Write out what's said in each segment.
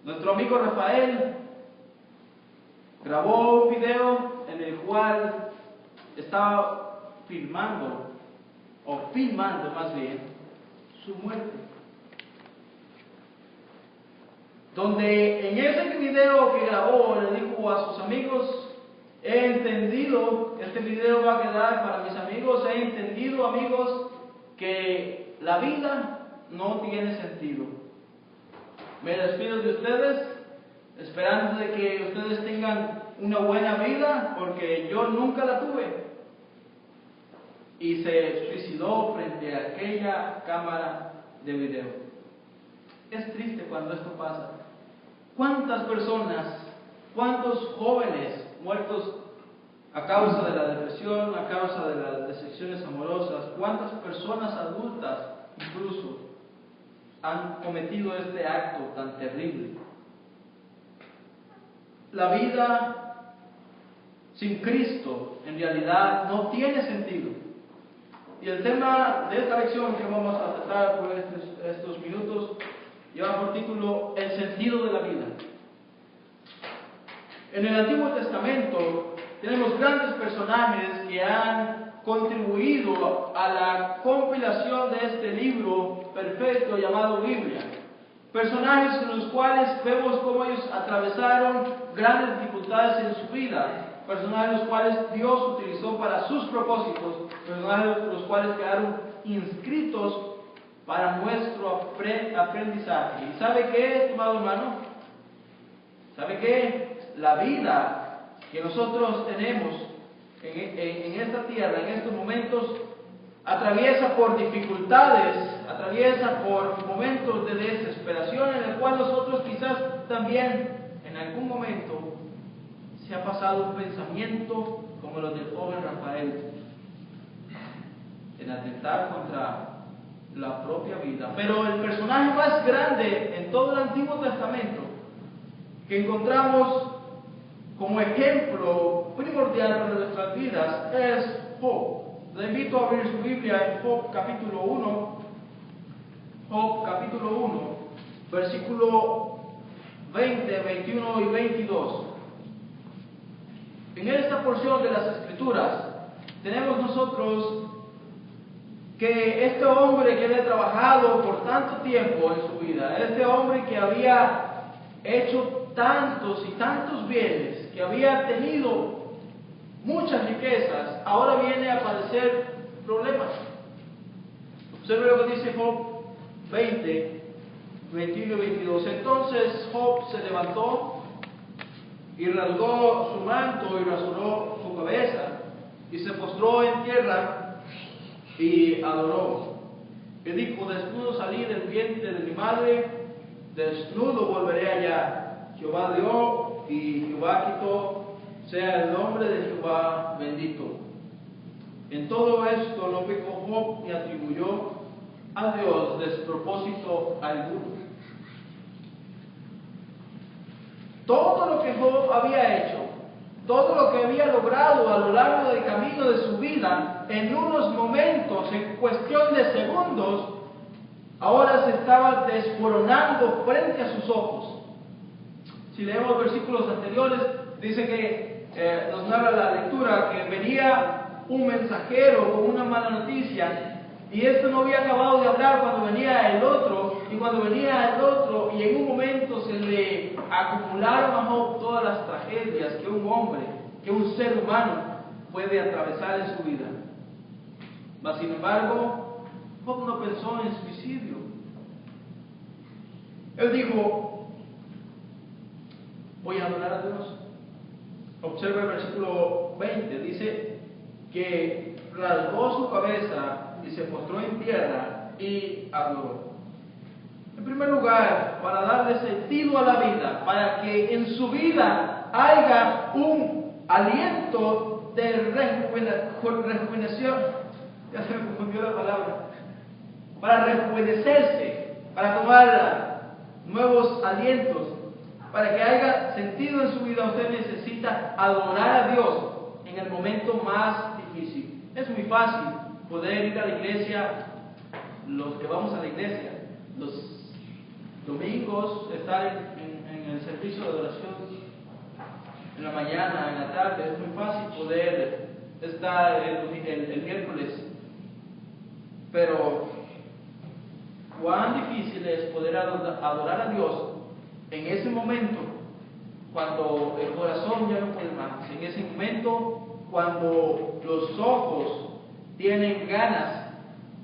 Nuestro amigo Rafael grabó un video en el cual estaba filmando más bien, su muerte. Donde en ese video que grabó le dijo a sus amigos: he entendido, este video va a quedar para mis amigos, he entendido, amigos, que la vida no tiene sentido. Me despido de ustedes, esperando de que ustedes tengan una buena vida, porque yo nunca la tuve. Y se suicidó frente a aquella cámara de video. Es triste cuando esto pasa. ¿Cuántas personas, cuántos jóvenes muertos a causa de la depresión, a causa de las decepciones amorosas? ¿Cuántas personas adultas incluso han cometido este acto tan terrible? La vida sin Cristo en realidad no tiene sentido. Y el tema de esta lección que vamos a tratar por estos minutos lleva por título El sentido de la vida. En el Antiguo Testamento tenemos grandes personajes que han contribuido a la compilación de este libro perfecto llamado Biblia. Personajes en los cuales vemos cómo ellos atravesaron grandes dificultades en su vida. Personajes los cuales Dios utilizó para sus propósitos. Personajes los cuales quedaron inscritos para nuestro aprendizaje. ¿Y sabe qué, estimado hermano? ¿Sabe qué? La vida que nosotros tenemos en esta tierra, en estos momentos, atraviesa por dificultades, atraviesa por momentos de desesperación, en el cual nosotros quizás también en algún momento se ha pasado un pensamiento como los del joven Rafael, en atentar contra la propia vida. Pero el personaje más grande en todo el Antiguo Testamento que encontramos como ejemplo primordial para nuestras vidas es Job. Le invito a abrir su Biblia en Job capítulo 1, Job capítulo 1, versículo 20, 21 y 22. En esta porción de las Escrituras tenemos nosotros que este hombre que había trabajado por tanto tiempo en su vida, este hombre que había hecho tantos y tantos bienes, que había tenido muchas riquezas, ahora viene a padecer problemas. Observe lo que dice Job 20, 21 y 22. Entonces Job se levantó y rasgó su manto y rasuró su cabeza y se postró en tierra y adoró. Y dijo: desnudo salí del vientre de mi madre, desnudo volveré allá. Jehová dio y Jehová quitó, sea el nombre de Jehová bendito. En todo esto no pecó Job ni atribuyó a Dios despropósito alguno. Todo lo que Job había hecho, todo lo que había logrado a lo largo del camino de su vida, en unos momentos, en cuestión de segundos, ahora se estaba desmoronando frente a sus ojos. Si leemos versículos anteriores, dice que nos narra la lectura que venía un mensajero con una mala noticia, y esto no había acabado de hablar cuando venía el otro, y cuando venía el otro, y en un momento se le acumularon a Job todas las tragedias que un hombre, que un ser humano puede atravesar en su vida. Mas sin embargo, Job no pensó en suicidio. Él dijo: voy a adorar a Dios. Observa el versículo 20, dice que rasgó su cabeza y se postró en tierra y adoró. En primer lugar, para darle sentido a la vida, para que en su vida haya un aliento de rejuvenación, ya se me confundió la palabra, para rejuvenecerse, para tomar nuevos alientos, para que haya sentido en su vida, usted necesita adorar a Dios en el momento más difícil. Es muy fácil poder ir a la iglesia, los que vamos a la iglesia, los domingos, estar en en el servicio de oración, en la mañana, en la tarde, es muy fácil poder estar el miércoles, pero cuán difícil es poder adorar a Dios en ese momento, cuando el corazón ya no puede más, en ese momento cuando los ojos tienen ganas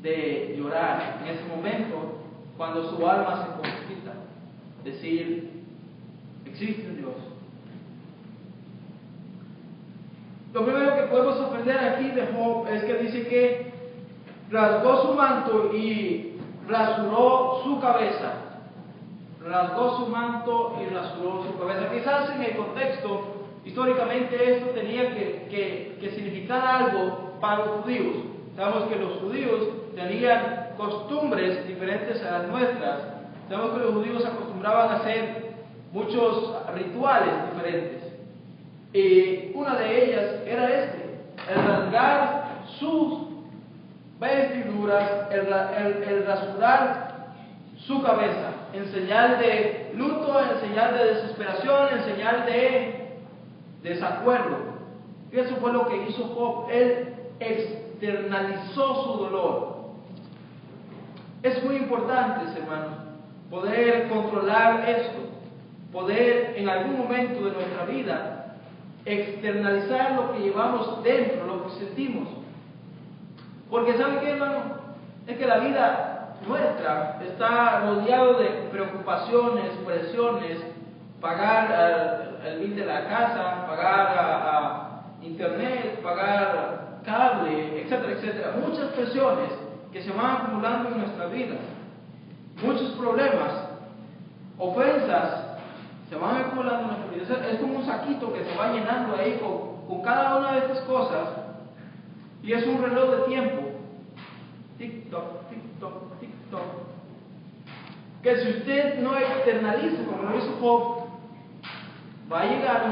de llorar, en ese momento cuando su alma se conquista, decir, existe un Dios. Lo primero que podemos aprender aquí de Job es que dice que rasgó su manto y rasuró su cabeza. Rasgó su manto y rasuró su cabeza. Quizás en el contexto, históricamente esto tenía que significar algo para los judíos. Sabemos que los judíos tenían costumbres diferentes a las nuestras. Sabemos que los judíos acostumbraban a hacer muchos rituales diferentes. Y una de ellas era el rasgar sus vestiduras, el rasurar su cabeza, en señal de luto, en señal de desesperación, en señal de desacuerdo. Y eso fue lo que hizo Job. Él externalizó su dolor. Es muy importante, hermanos, poder controlar esto, poder en algún momento de nuestra vida externalizar lo que llevamos dentro, lo que sentimos. Porque ¿saben qué, hermano? Es que la vida nuestra está rodeado de preocupaciones, presiones, pagar el bill de la casa, pagar a internet, pagar cable, etcétera, etcétera. Muchas presiones que se van acumulando en nuestra vida. Muchos problemas, ofensas, se van acumulando en nuestra vida. Es como un saquito que se va llenando ahí con cada una de estas cosas. Y es un reloj de tiempo. Tic-toc, tic-toc, tic-toc. Que si usted no externaliza como lo hizo Job, va a llegar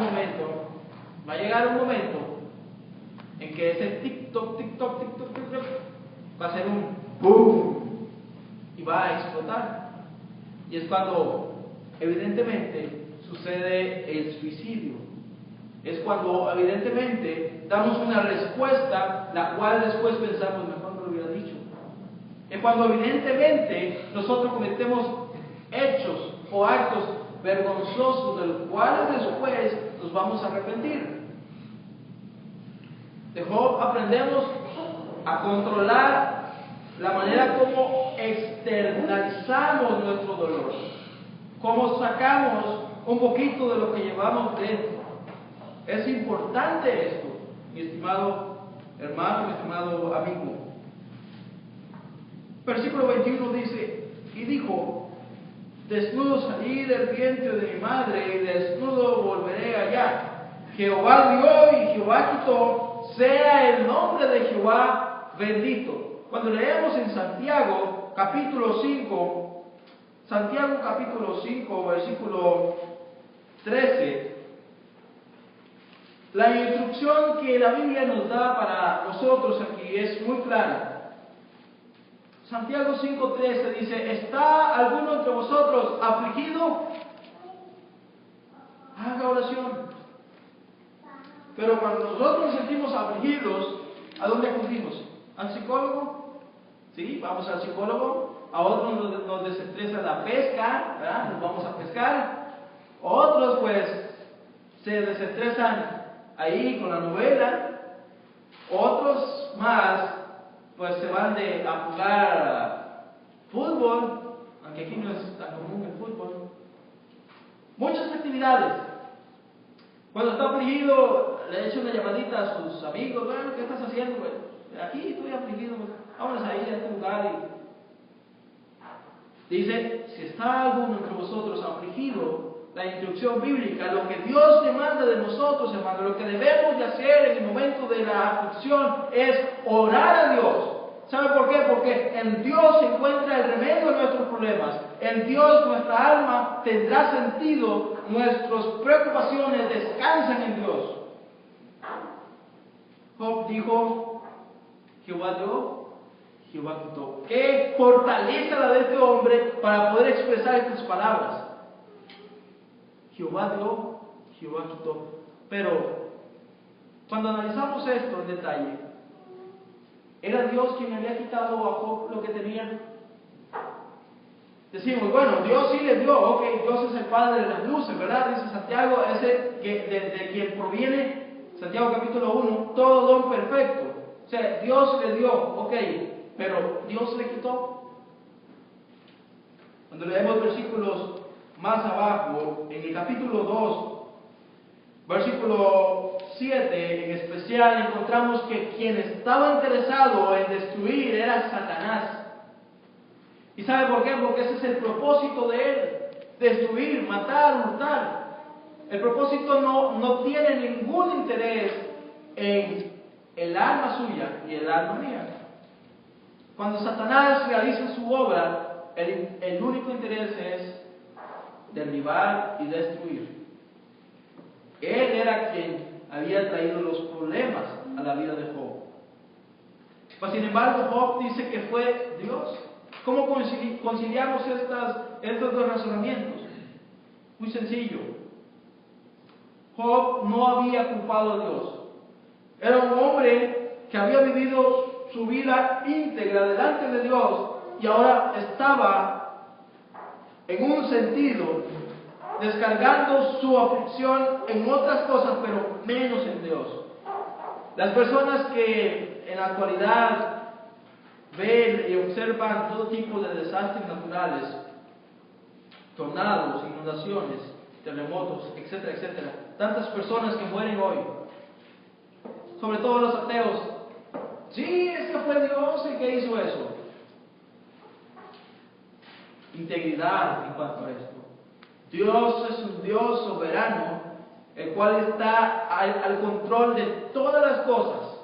un momento en que ese tic-toc, tic-toc, tic-toc, tic-toc va a ser un boom y va a explotar. Y es cuando evidentemente sucede el suicidio. Es cuando evidentemente damos una respuesta la cual después pensamos, mejor no lo hubiera dicho. Es cuando evidentemente nosotros cometemos hechos o actos vergonzosos de los cuales después nos vamos a arrepentir. De Job aprendemos a controlar la manera como externalizamos nuestro dolor, cómo sacamos un poquito de lo que llevamos dentro. Es importante esto, mi estimado hermano, mi estimado amigo. Versículo 21 dice, y dijo, desnudo salí del vientre de mi madre y desnudo volveré allá. Jehová dio y Jehová quitó, sea el nombre de Jehová bendito. Cuando leemos en Santiago capítulo 5, versículo 13, la instrucción que la Biblia nos da para nosotros aquí es muy clara. Santiago 5:13 dice, ¿está alguno entre vosotros afligido? Haga oración. Pero cuando nosotros nos sentimos afligidos, ¿a dónde acudimos? ¿Al psicólogo? ¿Sí? Vamos al psicólogo. A otros nos desestresa la pesca, ¿verdad? Nos vamos a pescar. Otros pues se desestresan ahí con la novela. Otros más pues se van a jugar fútbol, aunque aquí no es tan común el fútbol. Muchas actividades. Cuando está afligido, le echa una llamadita a sus amigos, bueno, ¿qué estás haciendo? Pues, aquí estoy afligido, vámonos a ir a este lugar. Dice, si está alguno entre vosotros afligido, la instrucción bíblica, lo que Dios demanda de nosotros, hermano, lo que debemos de hacer en el momento de la aflicción es orar a Dios. ¿Sabe por qué? Porque en Dios se encuentra el remedio a nuestros problemas. En Dios nuestra alma tendrá sentido, nuestras preocupaciones descansan en Dios. Job dijo, Jehová dio, Jehová quitó. ¿Qué fortaleza la de este hombre para poder expresar estas palabras? Jehová dio, Jehová quitó. Pero cuando analizamos esto en detalle, ¿era Dios quien había quitado a Job lo que tenía? Decimos, bueno, Dios sí le dio, ok, Dios es el Padre de las luces, ¿verdad? Dice Santiago, ese que de quien proviene, Santiago capítulo 1, todo don perfecto. O sea, Dios le dio, ok, pero Dios le quitó. Cuando leemos versículos más abajo, en el capítulo 2, versículo 7 en especial, encontramos que quien estaba interesado en destruir era Satanás. ¿Y sabe por qué? Porque ese es el propósito de él: destruir, matar, hurtar. El propósito no tiene ningún interés en el alma suya y el alma mía. Cuando Satanás realiza su obra, el único interés es derribar y destruir. Él era quien había traído los problemas a la vida de Job. Mas sin embargo, Job dice que fue Dios. ¿Cómo conciliamos estos dos razonamientos? Muy sencillo. Job no había culpado a Dios. Era un hombre que había vivido su vida íntegra delante de Dios y ahora estaba, en un sentido, descargando su aflicción en otras cosas, pero menos en Dios. Las personas que en la actualidad ven y observan todo tipo de desastres naturales, tornados, inundaciones, terremotos, etcétera, etcétera. Tantas personas que mueren hoy, sobre todo los ateos. Sí, es que fue Dios el que hizo eso. Integridad en cuanto a esto. Dios es un Dios soberano, el cual está al control de todas las cosas.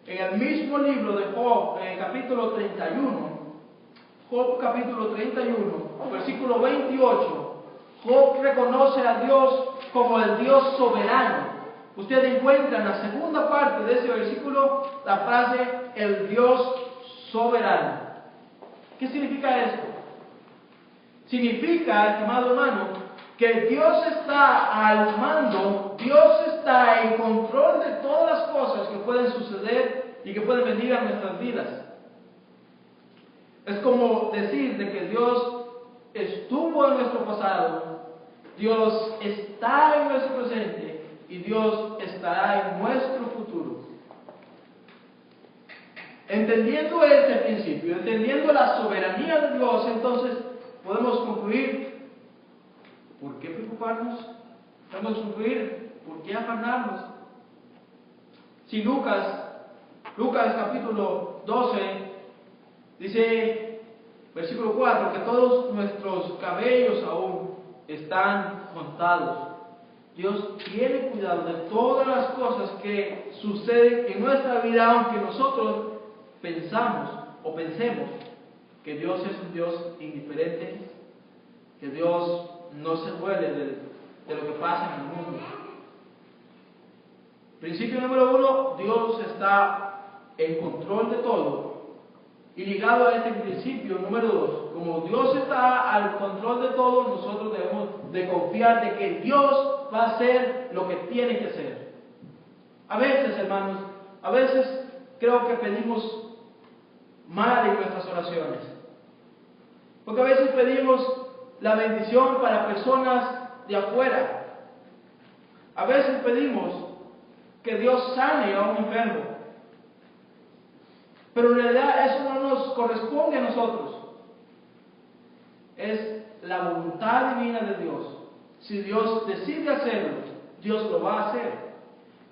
En el mismo libro de Job, en el capítulo 31, Job capítulo 31, versículo 28, Job reconoce a Dios como el Dios soberano. Usted encuentra en la segunda parte de ese versículo la frase, el Dios soberano. ¿Qué significa esto? Significa, estimado hermano, que Dios está al mando, Dios está en control de todas las cosas que pueden suceder y que pueden venir a nuestras vidas. Es como decir de que Dios estuvo en nuestro pasado, Dios está en nuestro presente y Dios estará en nuestro futuro. Entendiendo este principio, entendiendo la soberanía de Dios, entonces podemos concluir: ¿por qué preocuparnos? Podemos concluir: ¿por qué afanarnos? Si Lucas capítulo 12 dice, versículo 4, que todos nuestros cabellos aún están contados. Dios tiene cuidado de todas las cosas que suceden en nuestra vida, aunque nosotros pensemos que Dios es un Dios indiferente, que Dios no se duele de lo que pasa en el mundo. Principio número 1, Dios está en control de todo. Y ligado a este principio número 2, como Dios está al control de todo, nosotros debemos de confiar de que Dios va a hacer lo que tiene que hacer. A veces, hermanos, creo que pedimos mal en nuestras oraciones. Porque a veces pedimos la bendición para personas de afuera. A veces pedimos que Dios sane a un enfermo. Pero en realidad eso no nos corresponde a nosotros. Es la voluntad divina de Dios. Si Dios decide hacerlo, Dios lo va a hacer.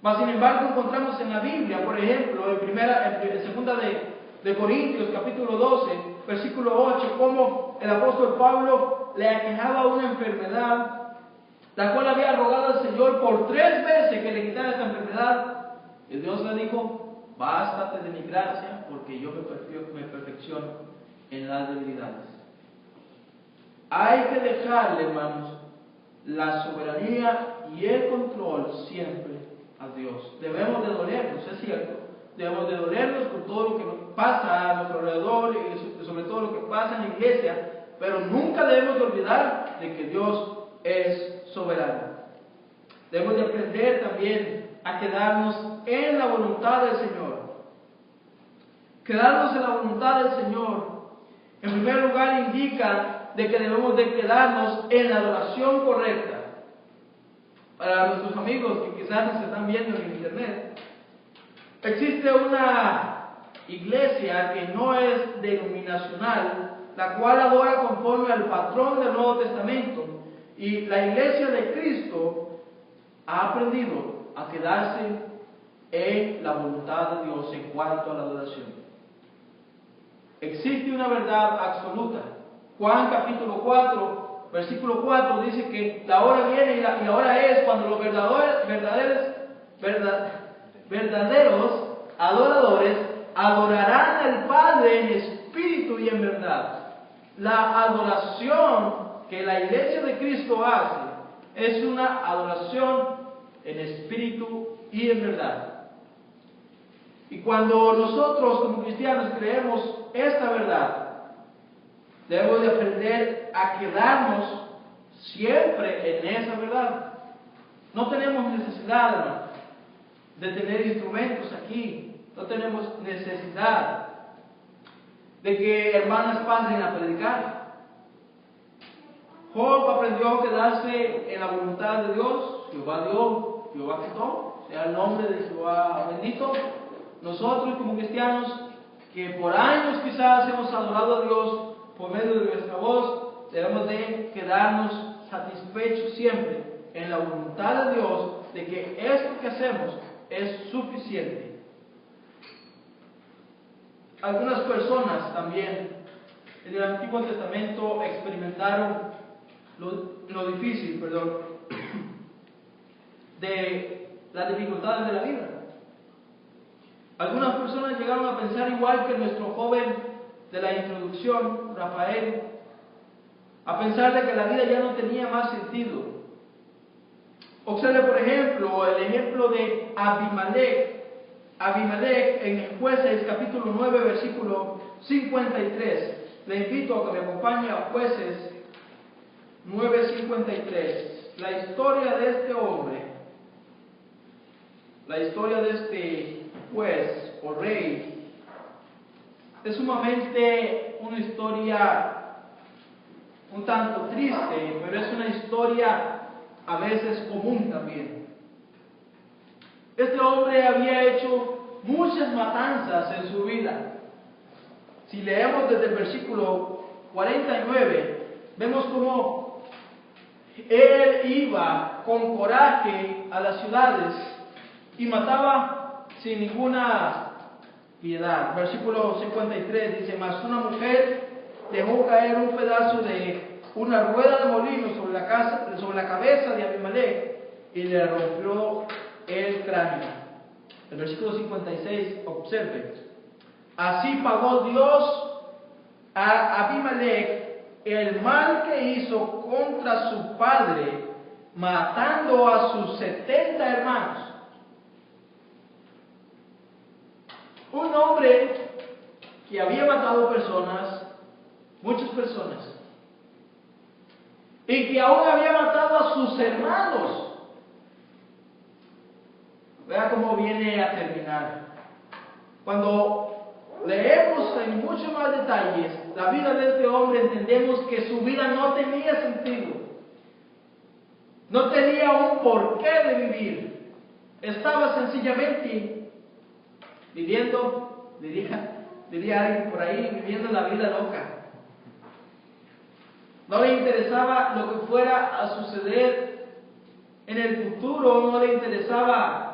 Mas sin embargo encontramos en la Biblia, por ejemplo, en segunda de Corintios, capítulo 12, versículo 8, como el apóstol Pablo le aquejaba una enfermedad, la cual había rogado al Señor por 3 veces que le quitara esta enfermedad. Y Dios le dijo: bástate de mi gracia, porque yo me perfecciono en las debilidades. Hay que dejarle, hermanos, la soberanía y el control siempre a Dios. Debemos de dolernos, es cierto. Debemos de dolernos por todo lo que nos pasa a nuestro alrededor y sobre todo lo que pasa en la iglesia, pero nunca debemos de olvidar de que Dios es soberano. Debemos de aprender también a quedarnos en la voluntad del Señor. Quedarnos en la voluntad del Señor, en primer lugar, indica de que debemos de quedarnos en la adoración correcta. Para nuestros amigos que quizás nos están viendo en internet, existe una iglesia que no es denominacional, la cual adora conforme al patrón del Nuevo Testamento, y la iglesia de Cristo ha aprendido a quedarse en la voluntad de Dios en cuanto a la adoración. Existe una verdad absoluta. Juan capítulo 4, versículo 4 dice que la hora viene y la hora es cuando los verdaderos adoradores adorarán al Padre en espíritu y en verdad. La adoración que la iglesia de Cristo hace es una adoración en espíritu y en verdad. Y cuando nosotros como cristianos creemos esta verdad, debemos de aprender a quedarnos siempre en esa verdad. No tenemos necesidad, hermano, de tener instrumentos aquí. No tenemos necesidad de que hermanas pasen a predicar. Job aprendió a quedarse en la voluntad de Dios. Jehová dio, Jehová quitó. Sea el nombre de Jehová bendito. Nosotros como cristianos, que por años quizás hemos adorado a Dios por medio de nuestra voz, debemos de quedarnos satisfechos siempre en la voluntad de Dios, de que esto que hacemos es suficiente. Algunas personas también en el Antiguo Testamento experimentaron lo difícil, de las dificultades de la vida. Algunas personas llegaron a pensar igual que nuestro joven de la introducción, Rafael, a pensar de que la vida ya no tenía más sentido. Observe, por ejemplo, el ejemplo de Abimelech. Abimelech en Jueces capítulo 9, versículo 53. Le invito a que me acompañe a Jueces 9:53. La historia de este hombre, la historia de este juez o rey, es sumamente una historia un tanto triste, pero es una historia a veces común también. Este hombre había hecho muchas matanzas en su vida. Si leemos desde el versículo 49, vemos cómo él iba con coraje a las ciudades y mataba sin ninguna piedad. Versículo 53 dice: mas una mujer dejó caer un pedazo de una rueda de molino sobre la cabeza de Abimelech y le rompió el cráneo. El versículo 56, observe: así pagó Dios a Abimelech el mal que hizo contra su padre, matando a sus 70 hermanos. Un hombre que había matado personas, muchas personas, y que aún había matado a sus hermanos. Vea cómo viene a terminar. Cuando leemos en mucho más detalles la vida de este hombre, entendemos que su vida no tenía sentido. No tenía un porqué de vivir. Estaba sencillamente viviendo, diría alguien por ahí, viviendo la vida loca. No le interesaba lo que fuera a suceder en el futuro, no le interesaba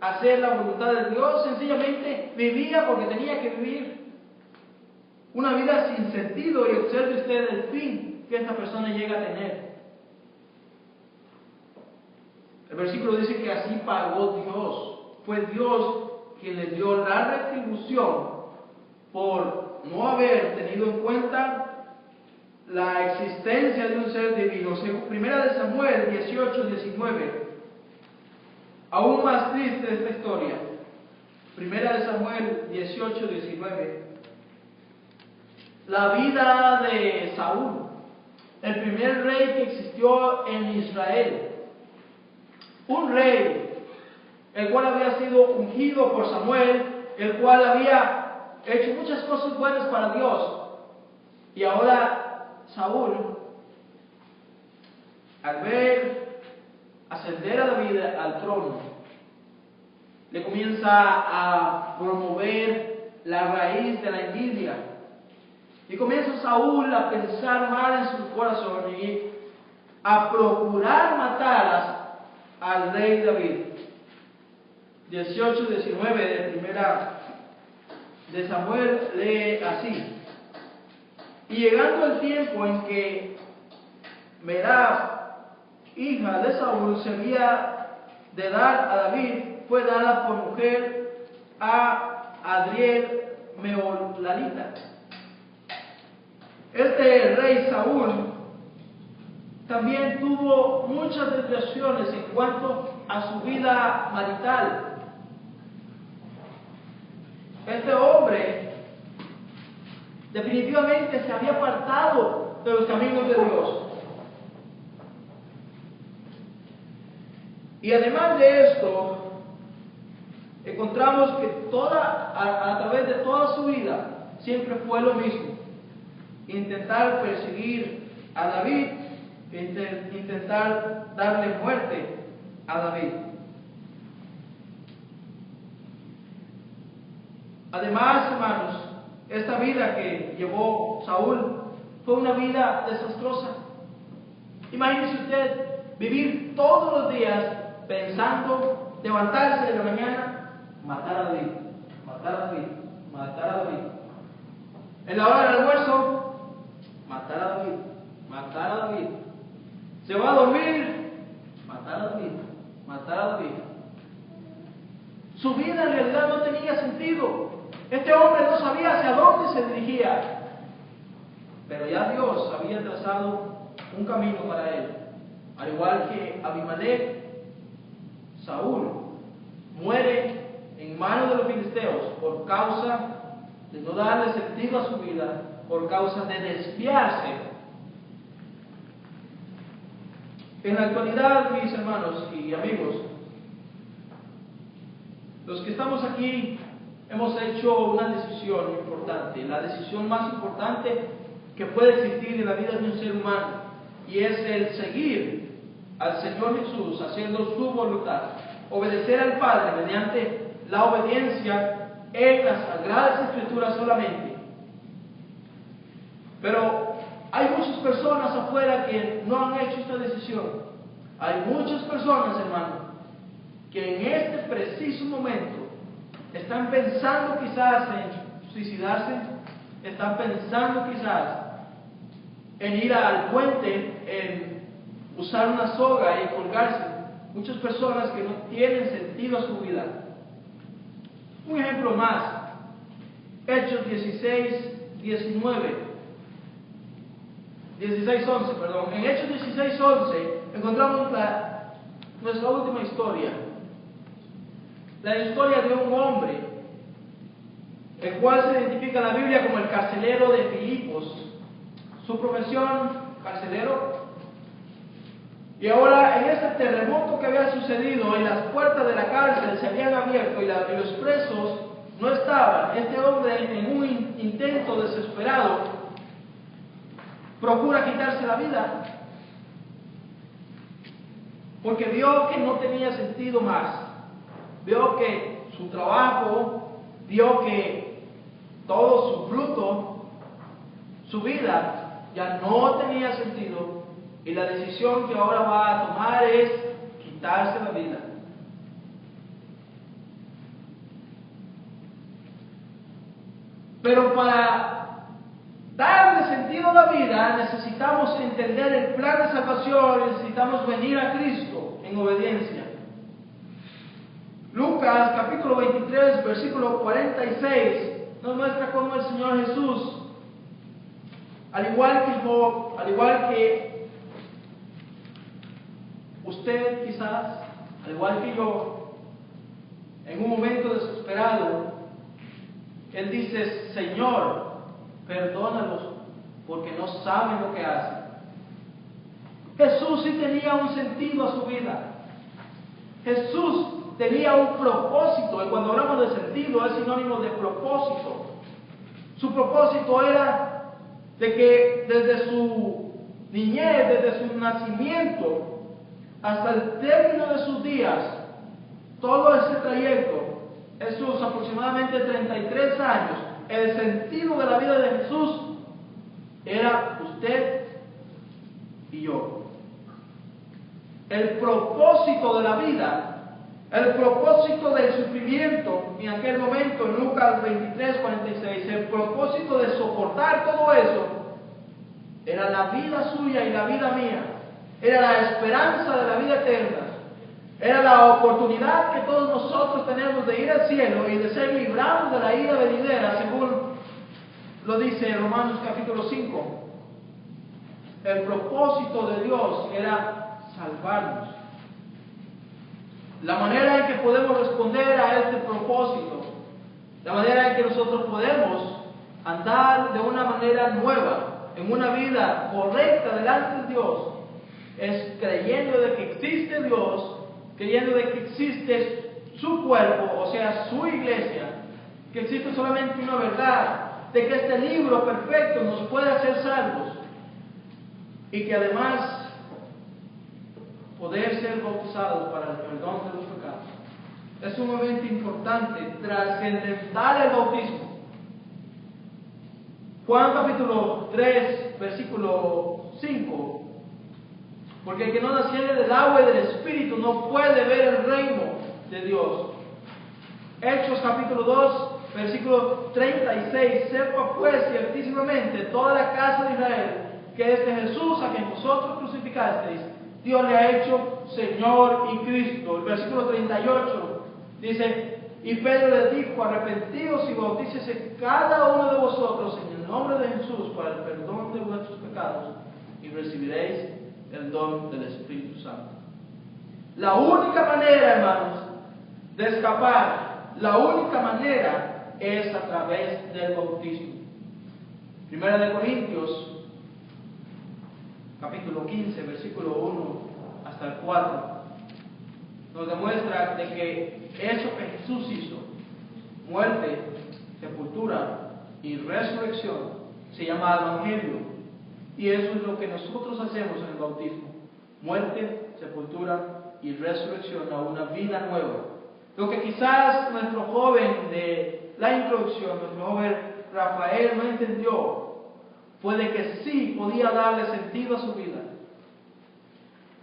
hacer la voluntad de Dios, sencillamente vivía porque tenía que vivir. Una vida sin sentido, y observe usted el fin que esta persona llega a tener. El versículo dice que así pagó Dios. Fue Dios quien le dio la retribución por no haber tenido en cuenta la existencia de un ser divino. Primera de Samuel 18:19. Aún más triste esta historia. Primera de Samuel 18:19. La vida de Saúl el primer rey que existió en Israel. Un rey, el cual había sido ungido por Samuel, el cual había hecho muchas cosas buenas para Dios. Y ahora Saúl, al ver ascender a David al trono, le comienza a promover la raíz de la envidia. Y comienza Saúl a pensar mal en su corazón y a procurar matar al rey David. 18-19 de primera de Samuel lee así: y llegando el tiempo en que Merab, hija de Saúl, se había de dar a David, fue dada por mujer a Adriel Meholalita. Este rey Saúl también tuvo muchas desviaciones en cuanto a su vida marital. Este hombre definitivamente se había apartado de los caminos de Dios. Y además de esto, encontramos que a través de toda su vida siempre fue lo mismo: intentar perseguir a David, intentar darle muerte a David. Además, hermanos, esta vida que llevó Saúl fue una vida desastrosa. Imagínese usted vivir todos los días pensando, levantarse de la mañana, matar a David, matar a David, matar a David. En la hora del almuerzo, matar a David, matar a David. Se va a dormir, matar a David, matar a David. Su vida en realidad no tenía sentido. Este hombre no sabía hacia dónde se dirigía, pero ya Dios había trazado un camino para él. Al igual que Abimelech, Saúl muere en manos de los filisteos por causa de no darle sentido a su vida, por causa de desviarse. En la actualidad, mis hermanos y amigos, los que estamos aquí hemos hecho una decisión importante, la decisión más importante que puede existir en la vida de un ser humano, y es el seguir al Señor Jesús haciendo su voluntad, obedecer al Padre mediante la obediencia en las Sagradas Escrituras solamente. Pero hay muchas personas afuera que no han hecho esta decisión. Hay muchas personas, hermano, que en este preciso momento están pensando quizás en suicidarse, están pensando quizás en ir al puente, en usar una soga y colgarse. Muchas personas que no tienen sentido a su vida. Un ejemplo más, Hechos 16:11. En Hechos 16:11 encontramos nuestra última historia. La historia de un hombre, el cual se identifica en la Biblia como el carcelero de Filipos. Su profesión, carcelero. Y ahora, en este terremoto que había sucedido, y las puertas de la cárcel se habían abierto y los presos no estaban, este hombre, en un intento desesperado, procura quitarse la vida, porque vio que no tenía sentido más. Vio que su trabajo, vio que todo su fruto, su vida, ya no tenía sentido, y la decisión que ahora va a tomar es quitarse la vida. Pero para darle sentido a la vida necesitamos entender el plan de salvación, necesitamos venir a Cristo en obediencia. Lucas capítulo 23, versículo 46, nos muestra cómo el Señor Jesús, al igual que Job, al igual que usted quizás, al igual que yo, en un momento desesperado, Él dice: Señor, perdónalos porque no saben lo que hacen. sí tenía un sentido a su vida. Jesús tenía un propósito, y cuando hablamos de sentido es sinónimo de propósito. Su propósito era de que desde su niñez, desde su nacimiento, hasta el término de sus días, todo ese trayecto, esos aproximadamente 33 años, el sentido de la vida de Jesús era usted y yo. El propósito de la vida, el propósito del sufrimiento, en aquel momento, en Lucas 23:46, el propósito de soportar todo eso, era la vida suya y la vida mía, era la esperanza de la vida eterna, era la oportunidad que todos nosotros tenemos de ir al cielo y de ser librados de la ira venidera, según lo dice Romanos capítulo 5. El propósito de Dios era salvarnos. La manera en que podemos responder a este propósito, la manera en que nosotros podemos andar de una manera nueva, en una vida correcta delante de Dios, es creyendo de que existe Dios, creyendo de que existe su cuerpo, o sea, su iglesia, que existe solamente una verdad, de que este libro perfecto nos puede hacer salvos, y que además poder ser bautizados para el perdón de los pecados. Es sumamente importante, trascendental el bautismo. Juan capítulo 3, versículo 5. Porque el que no naciere del agua y del Espíritu no puede ver el reino de Dios. Hechos capítulo 2, versículo 36. Sepa pues ciertísimamente toda la casa de Israel que este Jesús a quien vosotros crucificasteis, Dios le ha hecho Señor y Cristo. El versículo 38 dice: y Pedro les dijo: arrepentidos y bautícese cada uno de vosotros en el nombre de Jesús para el perdón de vuestros pecados, y recibiréis el don del Espíritu Santo. La única manera, hermanos, de escapar, la única manera es a través del bautismo. Primera de Corintios capítulo 15, versículo 1 hasta el 4, nos demuestra de que eso que Jesús hizo, muerte, sepultura y resurrección, se llama Evangelio. Y eso es lo que nosotros hacemos en el bautismo: muerte, sepultura y resurrección a una vida nueva. Lo que quizás nuestro joven de la introducción, nuestro joven Rafael, no entendió fue de que sí podía darle sentido a su vida,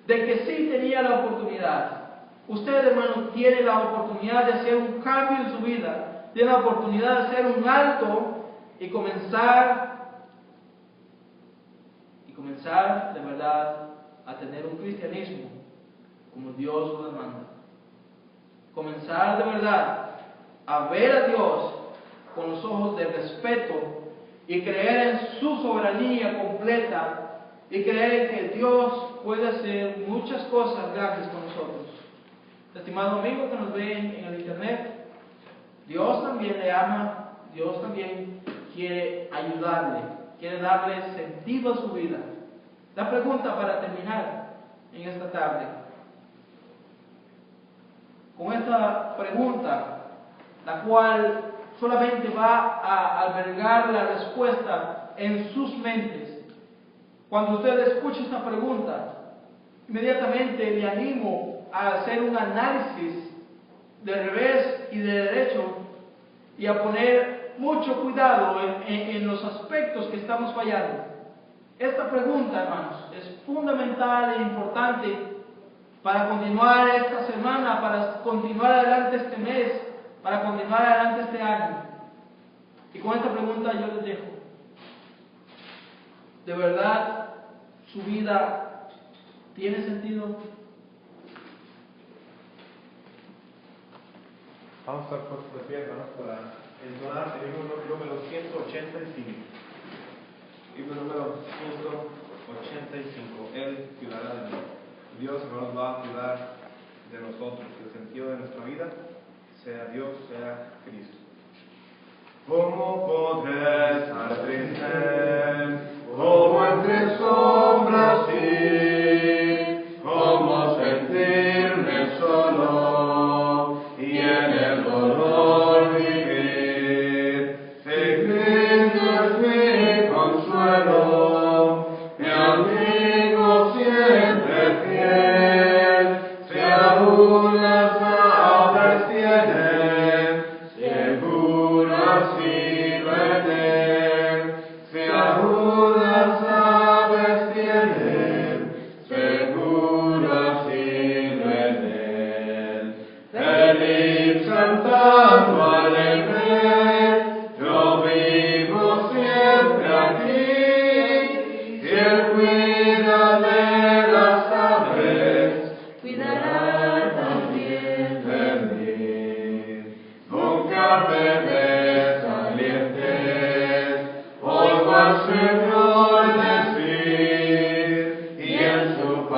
de que sí tenía la oportunidad. Usted, hermano, tiene la oportunidad de hacer un cambio en su vida, tiene la oportunidad de hacer un alto y comenzar de verdad a tener un cristianismo como Dios lo demanda. Comenzar de verdad a ver a Dios con los ojos de respeto y creer en su soberanía completa y creer que Dios puede hacer muchas cosas grandes con nosotros. Estimado amigo que nos ve en el internet, Dios también le ama, Dios también quiere ayudarle, quiere darle sentido a su vida. La pregunta para terminar en esta tarde, con esta pregunta, la cual solamente va a albergar la respuesta en sus mentes. Cuando usted escuche esta pregunta, inmediatamente le animo a hacer un análisis de revés y de derecho y a poner mucho cuidado en los aspectos que estamos fallando. Esta pregunta, hermanos, es fundamental e importante para continuar esta semana, para continuar adelante este mes, para continuar adelante este año. Y con esta pregunta yo les dejo: ¿de verdad su vida tiene sentido? Vamos a estar puestos de pie, hermanos, para entonar el himno número 185. Himno número 185. Él cuidará de mí. Dios, hermanos, va a cuidar de nosotros. El sentido de nuestra vida, sea Dios, sea Cristo. ¿Cómo podré estar triste? ¿Cómo entre sombras ir?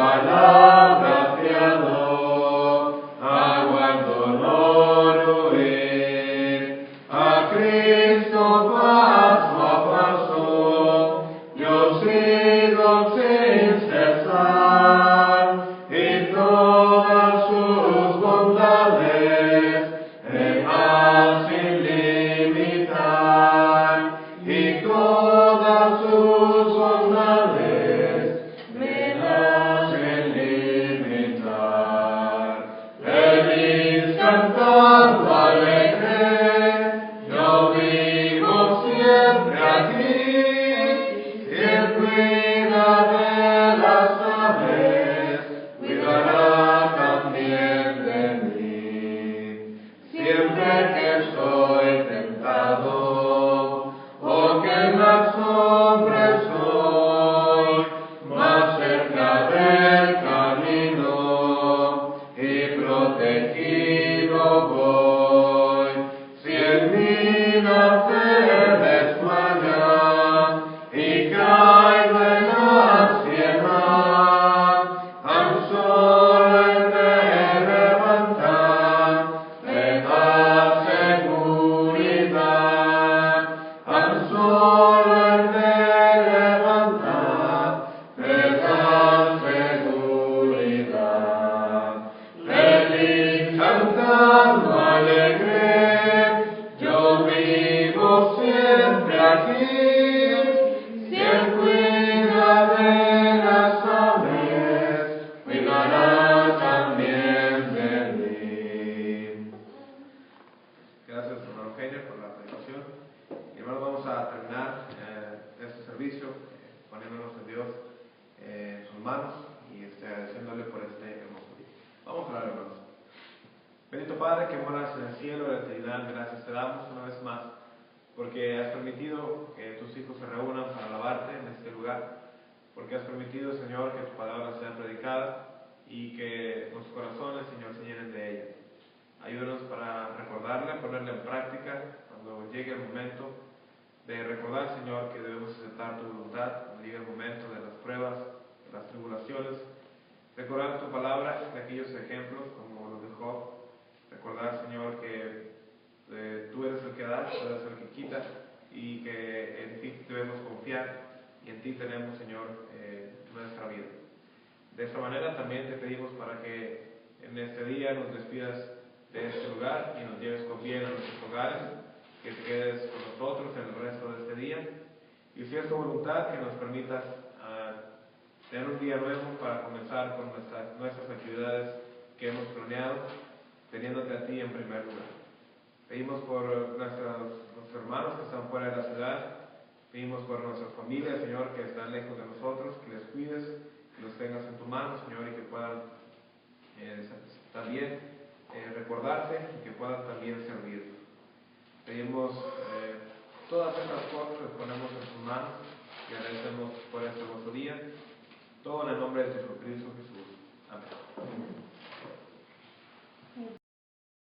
palabra fiado, aguardo dolor huir, a Cristo paso a paso, yo sigo sin cesar, y todas sus bondades me hacen limitar, y todas sus bondades me hacen limitar. Feliz cantando alegre, yo vivo siempre aquí, y Él cuida de las aves, cuidará también de mí. Siempre que estoy tentado, o que en la sombra estoy, más cerca del camino, y protegido voy. Si en mí la fe desmaya, y caigo en ansiedad, tan solo Él me levanta, me da seguridad. Tan solo Él me levanta, me da seguridad. Feliz cantando alegre, yo vivo siempre aquí, si Él cuida de las aves, cuidará también de mí. Gracias, hermano Eugenio, por la predicación. Y hermano, vamos a terminar este servicio poniéndonos en Dios en sus manos y agradeciéndole por este hermoso día. Vamos a orar, hermanos. Bendito Padre, que moras en el cielo de la eternidad, gracias te damos una vez más, porque has permitido que tus hijos se reúnan para alabarte en este lugar, porque has permitido, Señor, que tu palabra sea predicada y que nuestros corazones, Señor, se llenen de ella. Ayúdanos para recordarla, ponerla en práctica cuando llegue el momento de recordar, Señor, que debemos aceptar tu voluntad, cuando llegue el momento de las pruebas, de las tribulaciones. Recordar tu palabra de aquellos ejemplos como los de Job. Recordar, Señor, que tú eres el que da, tú eres el que quita y que en ti debemos confiar y en ti tenemos, Señor, nuestra vida. De esta manera también te pedimos para que en este día nos despidas de este lugar y nos lleves con bien a nuestros hogares, que te quedes con nosotros en el resto de este día. Y si es tu voluntad, que nos permitas tener un día nuevo para comenzar con nuestras actividades que hemos planeado, teniéndote a ti en primer lugar. Pedimos por nuestros hermanos que están fuera de la ciudad, pedimos por nuestras familias, Señor, que están lejos de nosotros, que les cuides, que los tengas en tu mano, Señor, y que puedan también recordarte y que puedan también servirte. Pedimos todas estas cosas, las ponemos en tus manos y agradecemos por este hermoso día. Todo en el nombre de Jesucristo Jesús. Amén.